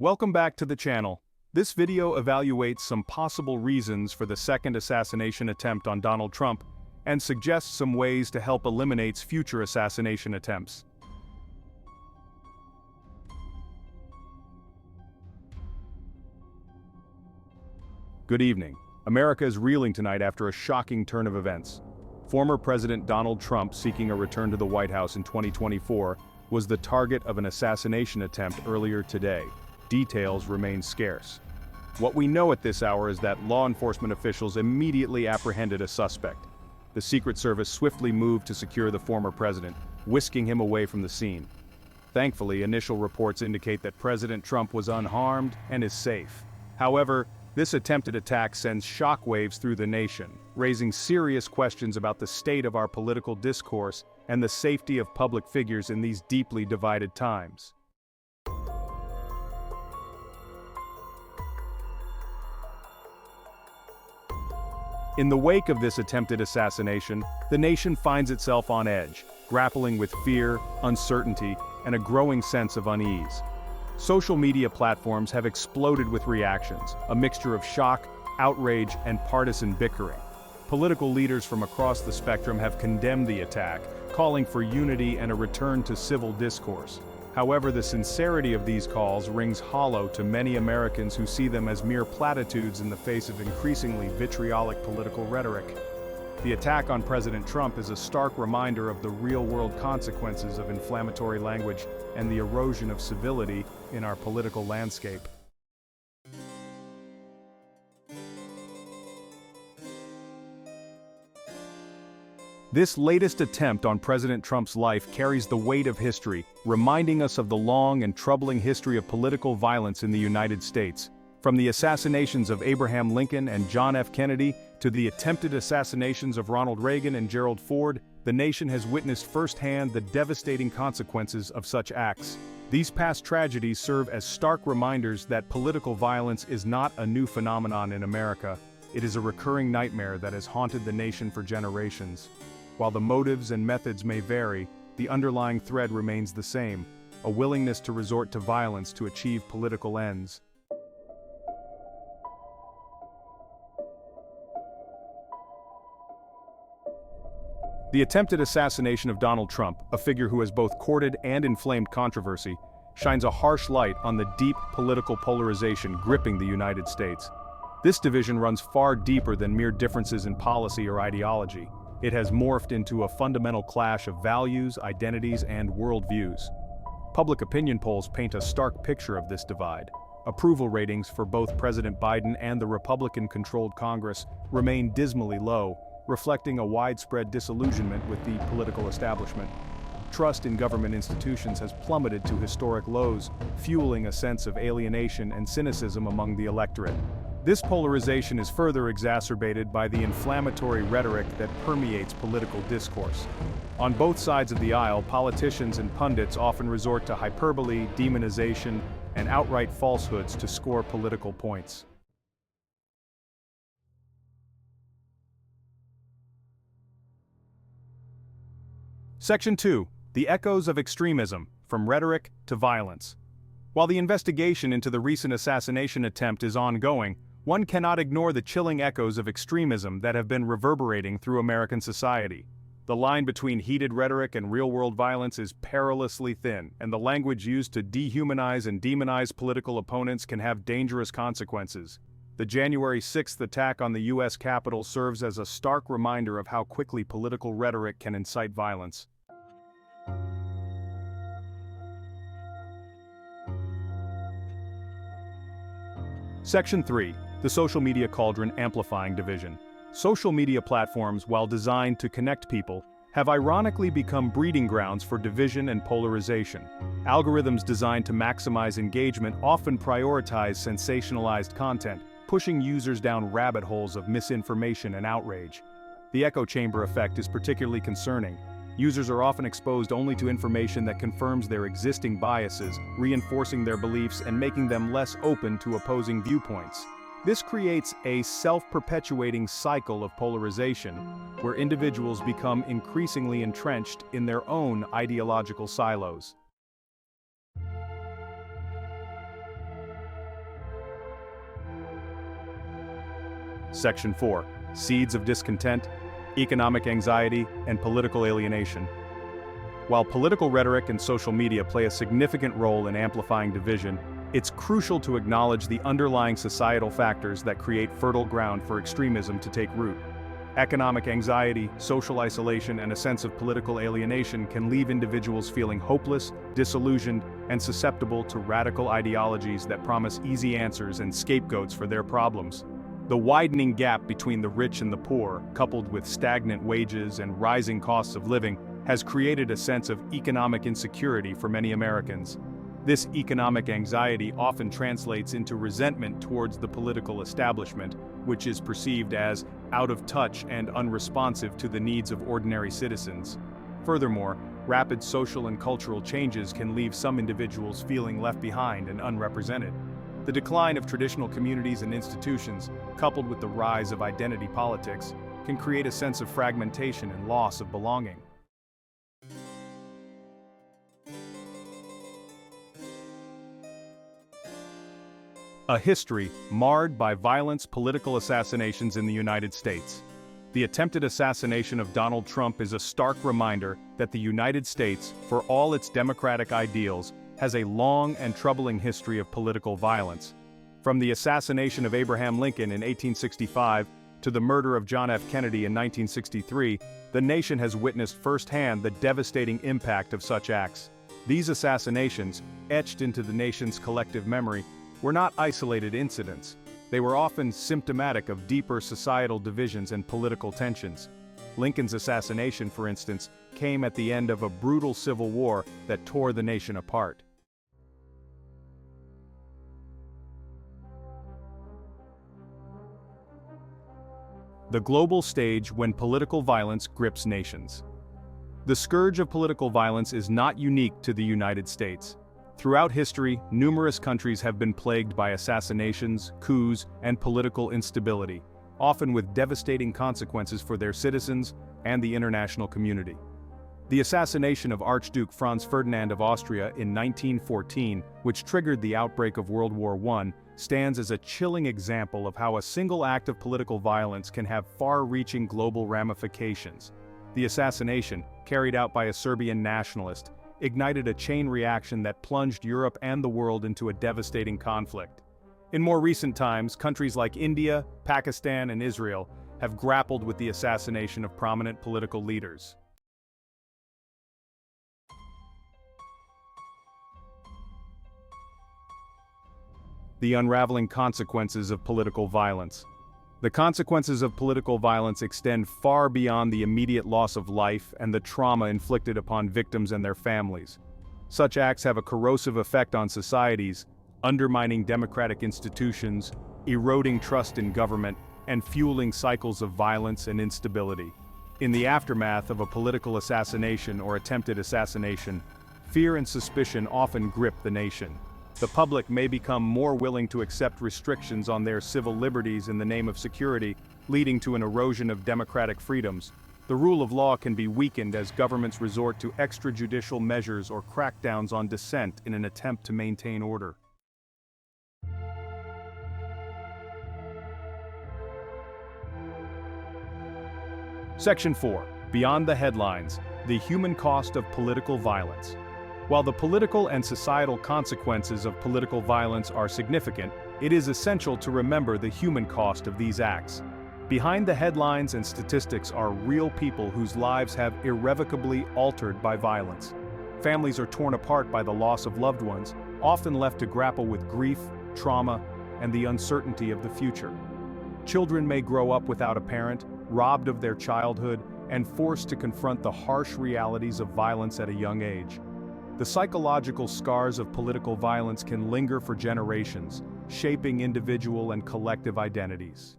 Welcome back to the channel. This video evaluates some possible reasons for the second assassination attempt on Donald Trump and suggests some ways to help eliminate future assassination attempts. Good evening. America is reeling tonight after a shocking turn of events. Former President Donald Trump, seeking a return to the White House in 2024, was the target of an assassination attempt earlier today. Details remain scarce. What we know at this hour is that law enforcement officials immediately apprehended a suspect. The Secret Service swiftly moved to secure the former president, whisking him away from the scene. Thankfully, initial reports indicate that President Trump was unharmed and is safe. However, this attempted attack sends shockwaves through the nation, raising serious questions about the state of our political discourse and the safety of public figures in these deeply divided times. In the wake of this attempted assassination, the nation finds itself on edge, grappling with fear, uncertainty, and a growing sense of unease. Social media platforms have exploded with reactions, a mixture of shock, outrage, and partisan bickering. Political leaders from across the spectrum have condemned the attack, calling for unity and a return to civil discourse. However, the sincerity of these calls rings hollow to many Americans who see them as mere platitudes in the face of increasingly vitriolic political rhetoric. The attack on President Trump is a stark reminder of the real-world consequences of inflammatory language and the erosion of civility in our political landscape. This latest attempt on President Trump's life carries the weight of history, reminding us of the long and troubling history of political violence in the United States. From the assassinations of Abraham Lincoln and John F. Kennedy to the attempted assassinations of Ronald Reagan and Gerald Ford, the nation has witnessed firsthand the devastating consequences of such acts. These past tragedies serve as stark reminders that political violence is not a new phenomenon in America. It is a recurring nightmare that has haunted the nation for generations. While the motives and methods may vary, the underlying thread remains the same: a willingness to resort to violence to achieve political ends. The attempted assassination of Donald Trump, a figure who has both courted and inflamed controversy, shines a harsh light on the deep political polarization gripping the United States. This division runs far deeper than mere differences in policy or ideology. It has morphed into a fundamental clash of values, identities, and worldviews. Public opinion polls paint a stark picture of this divide. Approval ratings for both President Biden and the Republican-controlled Congress remain dismally low, reflecting a widespread disillusionment with the political establishment. Trust in government institutions has plummeted to historic lows, fueling a sense of alienation and cynicism among the electorate. This polarization is further exacerbated by the inflammatory rhetoric that permeates political discourse. On both sides of the aisle, politicians and pundits often resort to hyperbole, demonization, and outright falsehoods to score political points. Section 2. The Echoes of Extremism, From Rhetoric to Violence. While the investigation into the recent assassination attempt is ongoing, one cannot ignore the chilling echoes of extremism that have been reverberating through American society. The line between heated rhetoric and real-world violence is perilously thin, and the language used to dehumanize and demonize political opponents can have dangerous consequences. The January 6th attack on the U.S. Capitol serves as a stark reminder of how quickly political rhetoric can incite violence. Section 3. The social media cauldron amplifying division. Social media platforms, while designed to connect people, have ironically become breeding grounds for division and polarization. Algorithms designed to maximize engagement often prioritize sensationalized content, pushing users down rabbit holes of misinformation and outrage. The echo chamber effect is particularly concerning. Users are often exposed only to information that confirms their existing biases, reinforcing their beliefs and making them less open to opposing viewpoints. This creates a self-perpetuating cycle of polarization, where individuals become increasingly entrenched in their own ideological silos. Section 4. Seeds of discontent, economic anxiety, and political alienation. While political rhetoric and social media play a significant role in amplifying division, it's crucial to acknowledge the underlying societal factors that create fertile ground for extremism to take root. Economic anxiety, social isolation, and a sense of political alienation can leave individuals feeling hopeless, disillusioned, and susceptible to radical ideologies that promise easy answers and scapegoats for their problems. The widening gap between the rich and the poor, coupled with stagnant wages and rising costs of living, has created a sense of economic insecurity for many Americans. This economic anxiety often translates into resentment towards the political establishment, which is perceived as out of touch and unresponsive to the needs of ordinary citizens. Furthermore, rapid social and cultural changes can leave some individuals feeling left behind and unrepresented. The decline of traditional communities and institutions, coupled with the rise of identity politics, can create a sense of fragmentation and loss of belonging. A history marred by violent political assassinations in the United States. The attempted assassination of Donald Trump is a stark reminder that the United States, for all its democratic ideals, has a long and troubling history of political violence. From the assassination of Abraham Lincoln in 1865 to the murder of John F. Kennedy in 1963, the nation has witnessed firsthand the devastating impact of such acts. These assassinations, etched into the nation's collective memory, were not isolated incidents. They were often symptomatic of deeper societal divisions and political tensions. Lincoln's assassination, for instance, came at the end of a brutal civil war that tore the nation apart. The global stage when political violence grips nations. The scourge of political violence is not unique to the United States. Throughout history, numerous countries have been plagued by assassinations, coups, and political instability, often with devastating consequences for their citizens and the international community. The assassination of Archduke Franz Ferdinand of Austria in 1914, which triggered the outbreak of World War I, stands as a chilling example of how a single act of political violence can have far-reaching global ramifications. The assassination, carried out by a Serbian nationalist, ignited a chain reaction that plunged Europe and the world into a devastating conflict. In more recent times, countries like India, Pakistan, and Israel have grappled with the assassination of prominent political leaders. The unraveling consequences of political violence. The consequences of political violence extend far beyond the immediate loss of life and the trauma inflicted upon victims and their families. Such acts have a corrosive effect on societies, undermining democratic institutions, eroding trust in government, and fueling cycles of violence and instability. In the aftermath of a political assassination or attempted assassination, fear and suspicion often grip the nation. The public may become more willing to accept restrictions on their civil liberties in the name of security, leading to an erosion of democratic freedoms. The rule of law can be weakened as governments resort to extrajudicial measures or crackdowns on dissent in an attempt to maintain order. Section 4. Beyond the headlines, the human cost of political violence. While the political and societal consequences of political violence are significant, it is essential to remember the human cost of these acts. Behind the headlines and statistics are real people whose lives have irrevocably altered by violence. Families are torn apart by the loss of loved ones, often left to grapple with grief, trauma, and the uncertainty of the future. Children may grow up without a parent, robbed of their childhood, and forced to confront the harsh realities of violence at a young age. The psychological scars of political violence can linger for generations, shaping individual and collective identities.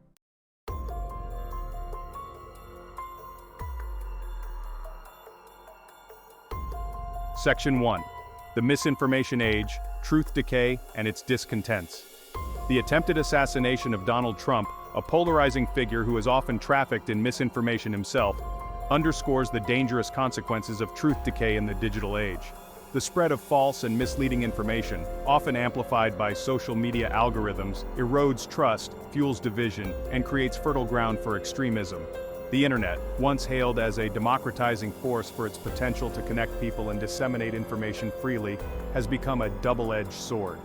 Section 1. The Misinformation Age, Truth Decay, and its Discontents. The attempted assassination of Donald Trump, a polarizing figure who is often trafficked in misinformation himself, underscores the dangerous consequences of truth decay in the digital age. The spread of false and misleading information, often amplified by social media algorithms, erodes trust, fuels division, and creates fertile ground for extremism. The internet, once hailed as a democratizing force for its potential to connect people and disseminate information freely, has become a double-edged sword.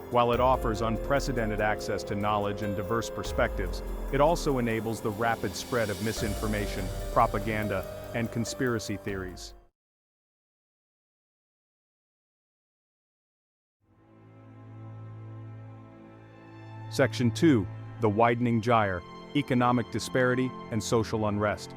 While it offers unprecedented access to knowledge and diverse perspectives, it also enables the rapid spread of misinformation, propaganda, and conspiracy theories. Section 2. The widening gyre, economic disparity, and social unrest.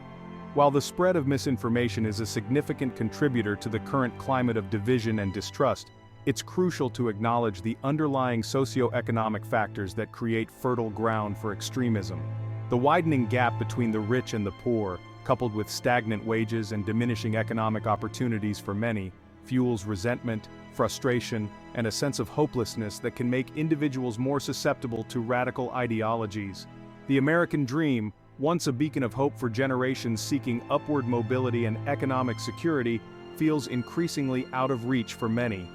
While the spread of misinformation is a significant contributor to the current climate of division and distrust, it's crucial to acknowledge the underlying socio-economic factors that create fertile ground for extremism. The widening gap between the rich and the poor, coupled with stagnant wages and diminishing economic opportunities for many, fuels resentment, frustration, and a sense of hopelessness that can make individuals more susceptible to radical ideologies. The American dream, once a beacon of hope for generations seeking upward mobility and economic security, feels increasingly out of reach for many.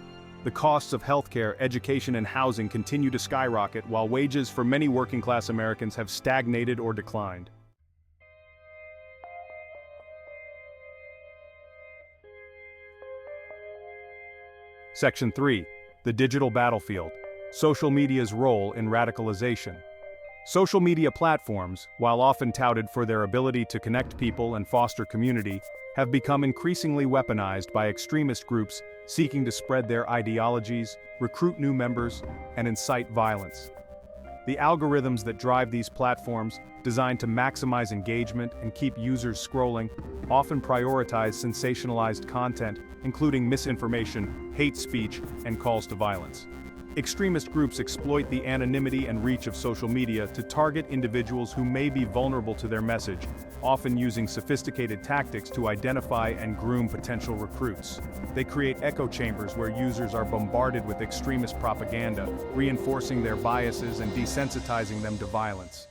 The costs of healthcare, education, and housing continue to skyrocket, while wages for many working-class Americans have stagnated or declined. Section 3. The digital battlefield. Social media's role in radicalization. Social media platforms, while often touted for their ability to connect people and foster community, have become increasingly weaponized by extremist groups seeking to spread their ideologies, recruit new members, and incite violence. The algorithms that drive these platforms, designed to maximize engagement and keep users scrolling, often prioritize sensationalized content, including misinformation, hate speech, and calls to violence. Extremist groups exploit the anonymity and reach of social media to target individuals who may be vulnerable to their message, often using sophisticated tactics to identify and groom potential recruits. They create echo chambers where users are bombarded with extremist propaganda, reinforcing their biases and desensitizing them to violence.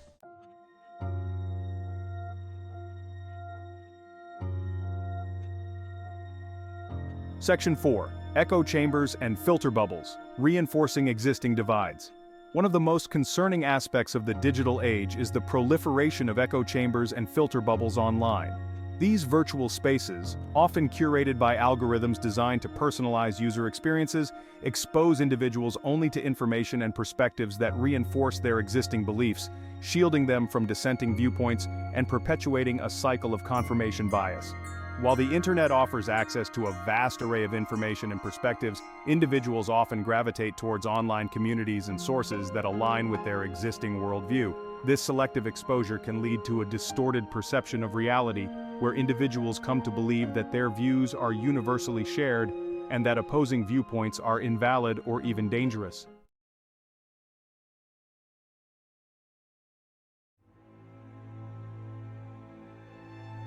Section 4. Echo chambers and filter bubbles, reinforcing existing divides. One of the most concerning aspects of the digital age is the proliferation of echo chambers and filter bubbles online. These virtual spaces, often curated by algorithms designed to personalize user experiences, expose individuals only to information and perspectives that reinforce their existing beliefs, shielding them from dissenting viewpoints and perpetuating a cycle of confirmation bias. While the internet offers access to a vast array of information and perspectives, individuals often gravitate towards online communities and sources that align with their existing worldview. This selective exposure can lead to a distorted perception of reality, where individuals come to believe that their views are universally shared and that opposing viewpoints are invalid or even dangerous.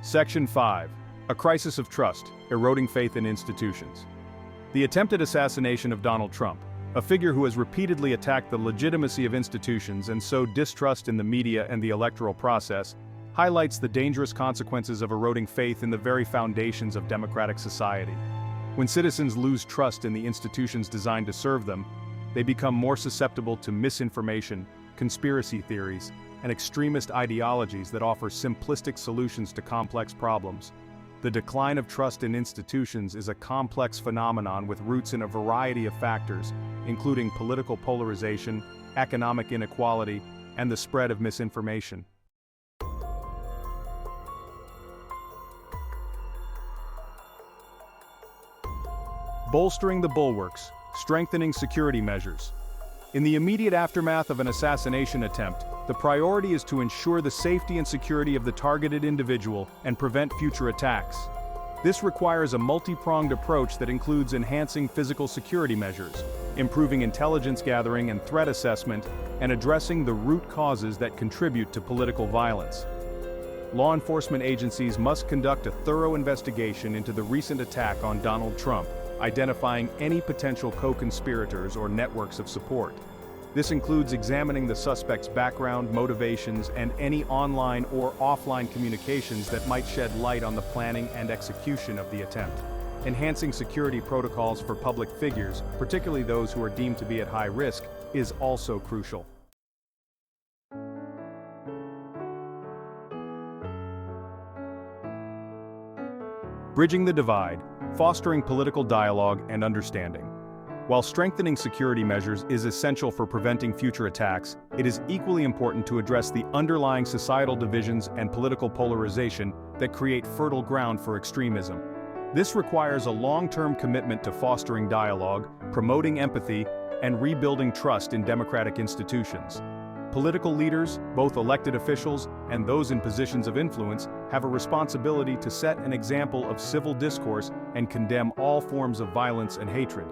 Section 5. A crisis of trust, eroding faith in institutions. The attempted assassination of Donald Trump, a figure who has repeatedly attacked the legitimacy of institutions and sowed distrust in the media and the electoral process, highlights the dangerous consequences of eroding faith in the very foundations of democratic society. When citizens lose trust in the institutions designed to serve them, they become more susceptible to misinformation, conspiracy theories, and extremist ideologies that offer simplistic solutions to complex problems. The decline of trust in institutions is a complex phenomenon with roots in a variety of factors, including political polarization, economic inequality, and the spread of misinformation. Bolstering the bulwarks, strengthening security measures. In the immediate aftermath of an assassination attempt, the priority is to ensure the safety and security of the targeted individual and prevent future attacks. This requires a multi-pronged approach that includes enhancing physical security measures, improving intelligence gathering and threat assessment, and addressing the root causes that contribute to political violence. Law enforcement agencies must conduct a thorough investigation into the recent attack on Donald Trump, identifying any potential co-conspirators or networks of support. This includes examining the suspect's background, motivations, and any online or offline communications that might shed light on the planning and execution of the attempt. Enhancing security protocols for public figures, particularly those who are deemed to be at high risk, is also crucial. Bridging the divide, fostering political dialogue and understanding. While strengthening security measures is essential for preventing future attacks, it is equally important to address the underlying societal divisions and political polarization that create fertile ground for extremism. This requires a long-term commitment to fostering dialogue, promoting empathy, and rebuilding trust in democratic institutions. Political leaders, both elected officials and those in positions of influence, have a responsibility to set an example of civil discourse and condemn all forms of violence and hatred.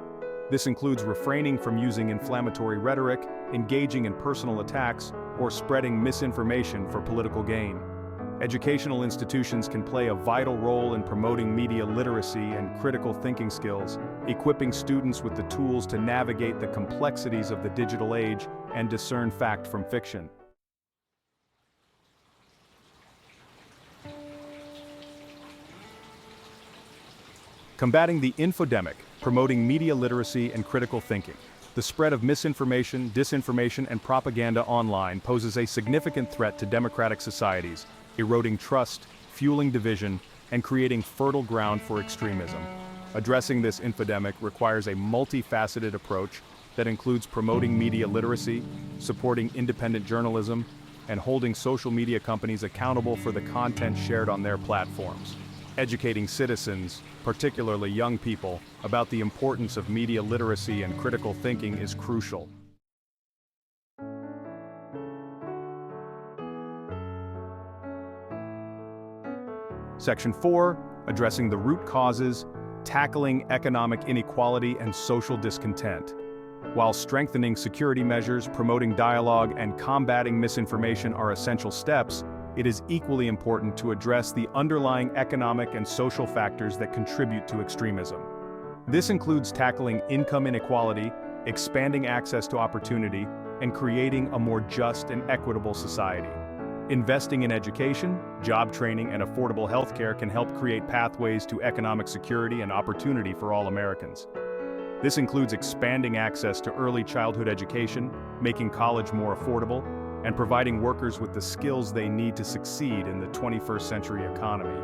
This includes refraining from using inflammatory rhetoric, engaging in personal attacks, or spreading misinformation for political gain. Educational institutions can play a vital role in promoting media literacy and critical thinking skills, equipping students with the tools to navigate the complexities of the digital age and discern fact from fiction. Combating the infodemic, promoting media literacy and critical thinking. The spread of misinformation, disinformation, and propaganda online poses a significant threat to democratic societies, eroding trust, fueling division, and creating fertile ground for extremism. Addressing this infodemic requires a multifaceted approach that includes promoting media literacy, supporting independent journalism, and holding social media companies accountable for the content shared on their platforms. Educating citizens, particularly young people, about the importance of media literacy and critical thinking is crucial. Section 4, addressing the root causes, tackling economic inequality and social discontent. While strengthening security measures, promoting dialogue, and combating misinformation are essential steps, it is equally important to address the underlying economic and social factors that contribute to extremism. This includes tackling income inequality, expanding access to opportunity, and creating a more just and equitable society. Investing in education, job training, and affordable healthcare can help create pathways to economic security and opportunity for all Americans. This includes expanding access to early childhood education, making college more affordable, and providing workers with the skills they need to succeed in the 21st century economy.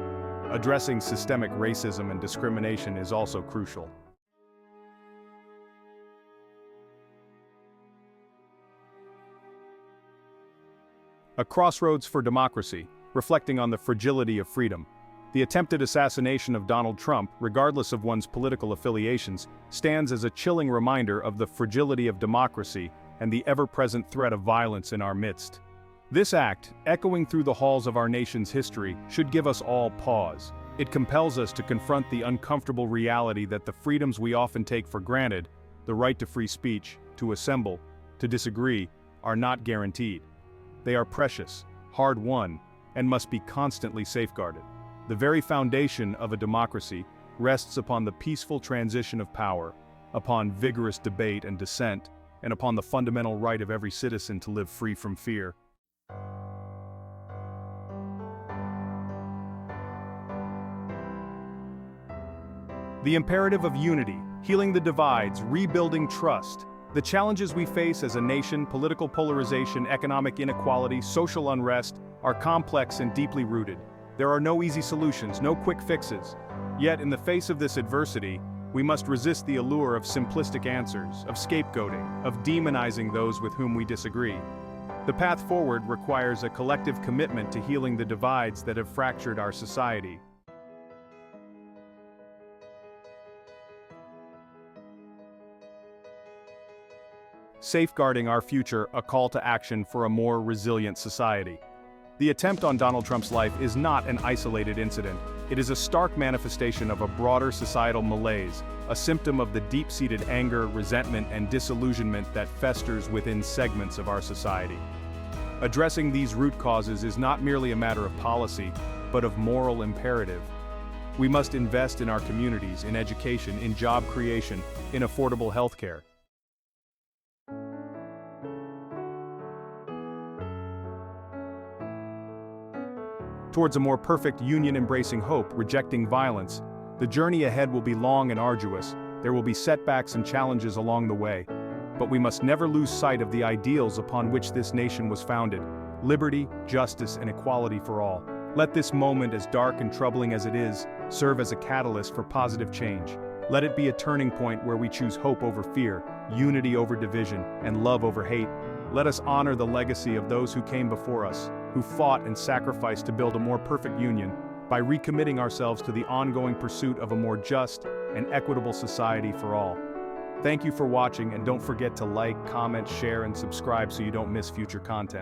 Addressing systemic racism and discrimination is also crucial. A crossroads for democracy, reflecting on the fragility of freedom. The attempted assassination of Donald Trump, regardless of one's political affiliations, stands as a chilling reminder of the fragility of democracy and the ever-present threat of violence in our midst. This act, echoing through the halls of our nation's history, should give us all pause. It compels us to confront the uncomfortable reality that the freedoms we often take for granted, the right to free speech, to assemble, to disagree, are not guaranteed. They are precious, hard-won, and must be constantly safeguarded. The very foundation of a democracy rests upon the peaceful transition of power, upon vigorous debate and dissent, and upon the fundamental right of every citizen to live free from fear. The imperative of unity, healing the divides, rebuilding trust. The challenges we face as a nation, political polarization, economic inequality, social unrest, are complex and deeply rooted. There are no easy solutions, no quick fixes. Yet, in the face of this adversity, we must resist the allure of simplistic answers, of scapegoating, of demonizing those with whom we disagree. The path forward requires a collective commitment to healing the divides that have fractured our society. Safeguarding our future, a call to action for a more resilient society. The attempt on Donald Trump's life is not an isolated incident. It is a stark manifestation of a broader societal malaise, a symptom of the deep-seated anger, resentment, and disillusionment that festers within segments of our society. Addressing these root causes is not merely a matter of policy, but of moral imperative. We must invest in our communities, in education, in job creation, in affordable healthcare. Towards a more perfect union embracing hope, rejecting violence, The journey ahead will be long and arduous, there will be setbacks and challenges along the way. But we must never lose sight of the ideals upon which this nation was founded: liberty, justice, and equality for all. Let this moment, as dark and troubling as it is, serve as a catalyst for positive change. Let it be a turning point where we choose hope over fear, unity over division, and love over hate. Let us honor the legacy of those who came before us, who fought and sacrificed to build a more perfect union, by recommitting ourselves to the ongoing pursuit of a more just and equitable society for all. Thank you for watching, and don't forget to like, comment, share, and subscribe so you don't miss future content.